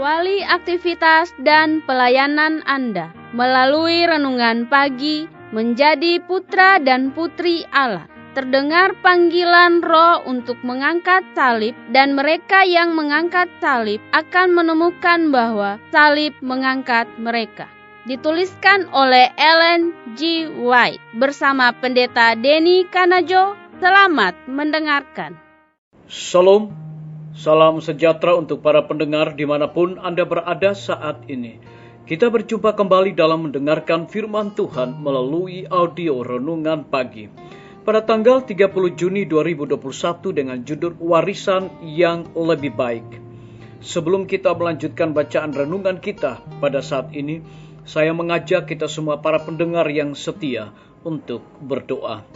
Awali aktivitas dan pelayanan Anda melalui renungan pagi menjadi putra dan putri Allah. Terdengar panggilan Roh untuk mengangkat salib, dan mereka yang mengangkat salib akan menemukan bahwa salib mengangkat mereka. Dituliskan oleh Ellen G. White bersama Pendeta Denny Kanajo. Selamat mendengarkan. Shalom, salam sejahtera untuk para pendengar dimanapun Anda berada saat ini. Kita berjumpa kembali dalam mendengarkan firman Tuhan melalui audio renungan pagi pada tanggal 30 Juni 2021 dengan judul Warisan yang Lebih Baik. Sebelum kita melanjutkan bacaan renungan kita pada saat ini, saya mengajak kita semua para pendengar yang setia untuk berdoa.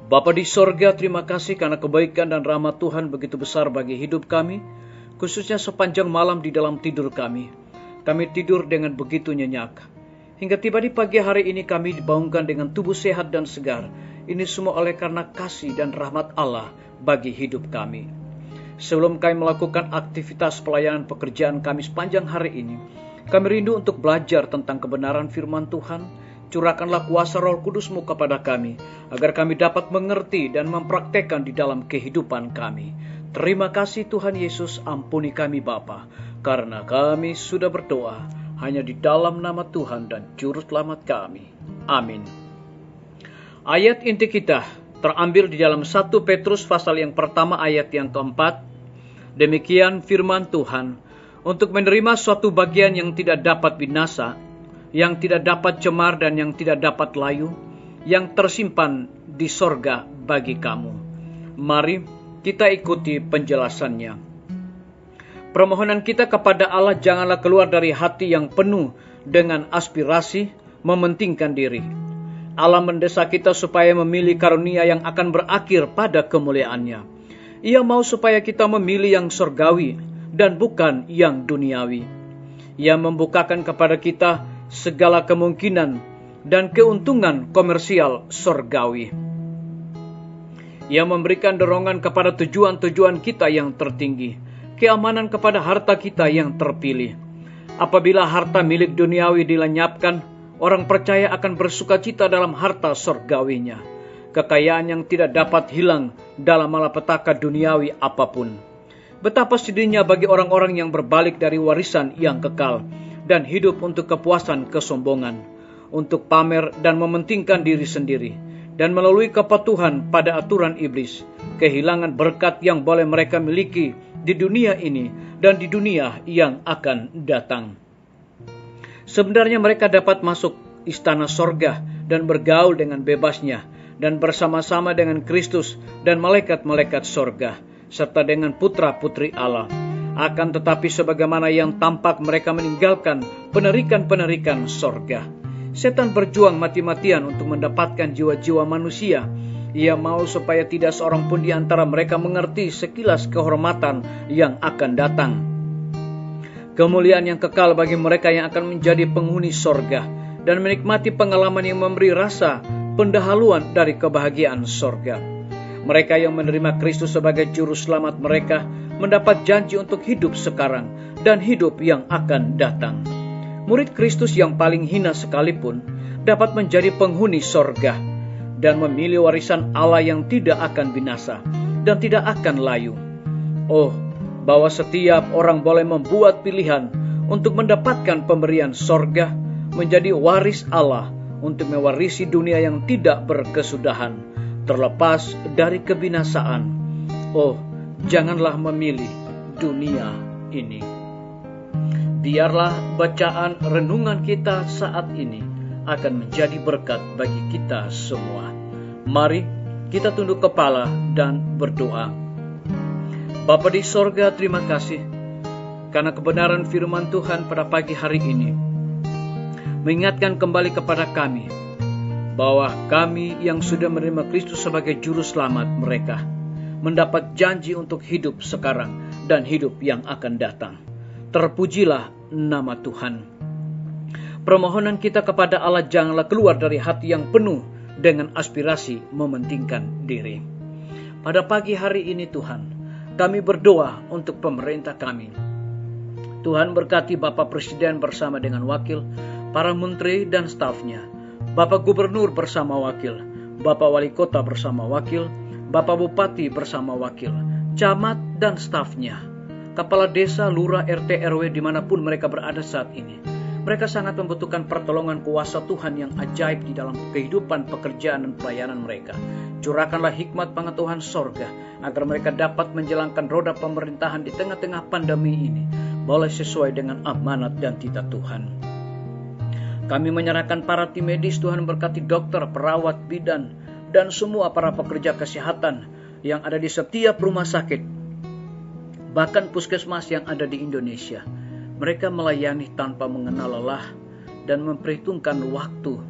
Bapa di sorga, terima kasih karena kebaikan dan rahmat Tuhan begitu besar bagi hidup kami, khususnya sepanjang malam di dalam tidur kami. Kami tidur dengan begitu nyenyak. Hingga tiba di pagi hari ini kami dibangunkan dengan tubuh sehat dan segar. Ini semua oleh karena kasih dan rahmat Allah bagi hidup kami. Sebelum kami melakukan aktivitas pelayanan pekerjaan kami sepanjang hari ini, kami rindu untuk belajar tentang kebenaran firman Tuhan. Curahkanlah kuasa Roh Kudus-Mu kepada kami, agar kami dapat mengerti dan mempraktekkan di dalam kehidupan kami. Terima kasih Tuhan Yesus, ampuni kami Bapa, karena kami sudah berdoa hanya di dalam nama Tuhan dan Juru Selamat kami. Amin. Ayat inti kita terambil di dalam 1 Petrus pasal yang pertama ayat yang keempat. Demikian firman Tuhan, untuk menerima suatu bagian yang tidak dapat binasa, yang tidak dapat cemar dan yang tidak dapat layu, yang tersimpan di sorga bagi kamu. Mari kita ikuti penjelasannya. Permohonan kita kepada Allah janganlah keluar dari hati yang penuh dengan aspirasi mementingkan diri. Allah mendesak kita supaya memilih karunia yang akan berakhir pada kemuliaannya. Ia mau supaya kita memilih yang surgawi dan bukan yang duniawi. Ia membukakan kepada kita segala kemungkinan dan keuntungan komersial surgawi. Ia memberikan dorongan kepada tujuan-tujuan kita yang tertinggi, keamanan kepada harta kita yang terpilih. Apabila harta milik duniawi dilenyapkan, orang percaya akan bersukacita dalam harta surgawinya. Kekayaan yang tidak dapat hilang dalam malapetaka duniawi apapun. Betapa sedihnya bagi orang-orang yang berbalik dari warisan yang kekal dan hidup untuk kepuasan kesombongan, untuk pamer dan mementingkan diri sendiri, dan melalui kepatuhan pada aturan iblis, kehilangan berkat yang boleh mereka miliki di dunia ini dan di dunia yang akan datang. Sebenarnya mereka dapat masuk istana sorga dan bergaul dengan bebasnya, dan bersama-sama dengan Kristus dan malaikat-malaikat sorga, serta dengan putra-putri Allah. Akan tetapi sebagaimana yang tampak mereka meninggalkan penarikan-penarikan sorga. Setan berjuang mati-matian untuk mendapatkan jiwa-jiwa manusia. Ia mau supaya tidak seorang pun di antara mereka mengerti sekilas kehormatan yang akan datang. Kemuliaan yang kekal bagi mereka yang akan menjadi penghuni sorga dan menikmati pengalaman yang memberi rasa pendahuluan dari kebahagiaan sorga. Mereka yang menerima Kristus sebagai juru selamat mereka mendapat janji untuk hidup sekarang dan hidup yang akan datang. Murid Kristus yang paling hina sekalipun dapat menjadi penghuni sorga dan memilih warisan Allah yang tidak akan binasa dan tidak akan layu. Oh, bahwa setiap orang boleh membuat pilihan untuk mendapatkan pemberian sorga, menjadi waris Allah untuk mewarisi dunia yang tidak berkesudahan, terlepas dari kebinasaan. Oh, janganlah memilih dunia ini. Biarlah bacaan renungan kita saat ini akan menjadi berkat bagi kita semua. Mari kita tunduk kepala dan berdoa. Bapa di sorga, terima kasih karena kebenaran firman Tuhan pada pagi hari ini mengingatkan kembali kepada kami bahwa kami yang sudah menerima Kristus sebagai juru selamat mereka mendapat janji untuk hidup sekarang dan hidup yang akan datang. Terpujilah nama Tuhan. Permohonan kita kepada Allah janganlah keluar dari hati yang penuh dengan aspirasi mementingkan diri. Pada pagi hari ini Tuhan, kami berdoa untuk pemerintah kami. Tuhan berkati Bapak Presiden bersama dengan wakil, para menteri dan stafnya, Bapak Gubernur bersama wakil, Bapak Wali Kota bersama wakil, Bapak Bupati bersama wakil, camat dan stafnya, kepala desa, lurah, RT, RW dimanapun mereka berada saat ini. Mereka sangat membutuhkan pertolongan kuasa Tuhan yang ajaib di dalam kehidupan, pekerjaan, dan pelayanan mereka. Curahkanlah hikmat pengetahuan sorga, agar mereka dapat menjalankan roda pemerintahan di tengah-tengah pandemi ini, boleh sesuai dengan amanat dan titah Tuhan. Kami menyerahkan para tim medis, Tuhan berkati dokter, perawat, bidan, dan semua para pekerja kesehatan yang ada di setiap rumah sakit, bahkan puskesmas yang ada di Indonesia. Mereka melayani tanpa mengenal lelah dan memperhitungkan waktu.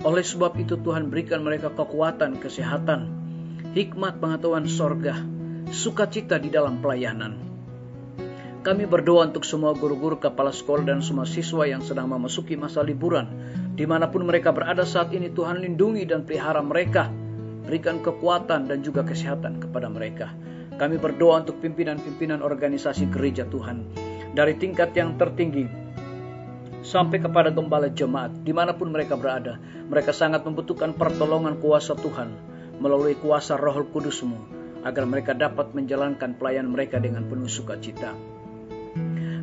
Oleh sebab itu Tuhan berikan mereka kekuatan, kesehatan, hikmat pengetahuan sorga, sukacita di dalam pelayanan. Kami berdoa untuk semua guru-guru, kepala sekolah, dan semua siswa yang sedang memasuki masa liburan. Dimanapun mereka berada saat ini, Tuhan lindungi dan pelihara mereka. Berikan kekuatan dan juga kesehatan kepada mereka. Kami berdoa untuk pimpinan-pimpinan organisasi gereja Tuhan, dari tingkat yang tertinggi sampai kepada gembala jemaat, dimanapun mereka berada. Mereka sangat membutuhkan pertolongan kuasa Tuhan melalui kuasa Roh Kudus-Mu, agar mereka dapat menjalankan pelayanan mereka dengan penuh sukacita.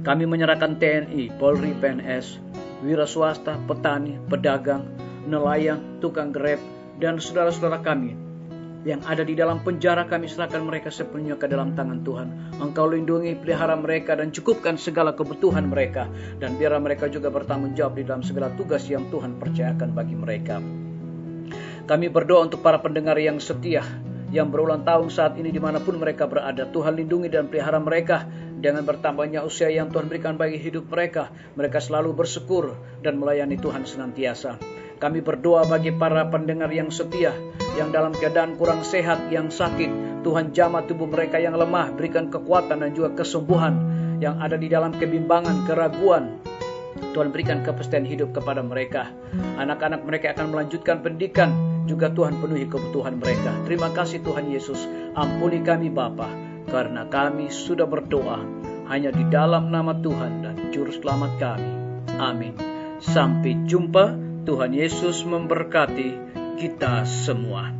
Kami menyerahkan TNI, Polri, PNS, wira swasta, petani, pedagang, nelayan, tukang grab, dan saudara-saudara kami yang ada di dalam penjara. Kami serahkan mereka sepenuhnya ke dalam tangan Tuhan. Engkau lindungi, pelihara mereka, dan cukupkan segala kebutuhan mereka. Dan biarlah mereka juga bertanggung jawab di dalam segala tugas yang Tuhan percayakan bagi mereka. Kami berdoa untuk para pendengar yang setia, yang berulang tahun saat ini dimanapun mereka berada. Tuhan lindungi dan pelihara mereka. Dengan bertambahnya usia yang Tuhan berikan bagi hidup mereka, mereka selalu bersyukur dan melayani Tuhan senantiasa. Kami berdoa bagi para pendengar yang setia, yang dalam keadaan kurang sehat, yang sakit. Tuhan jamah tubuh mereka yang lemah, berikan kekuatan dan juga kesembuhan. Yang ada di dalam kebimbangan, keraguan, Tuhan berikan kepastian hidup kepada mereka. Anak-anak mereka akan melanjutkan pendidikan, juga Tuhan penuhi kebutuhan mereka. Terima kasih Tuhan Yesus. Ampuni kami Bapa, karena kami sudah berdoa hanya di dalam nama Tuhan dan Juru Selamat kami. Amin. Sampai jumpa. Tuhan Yesus memberkati kita semua.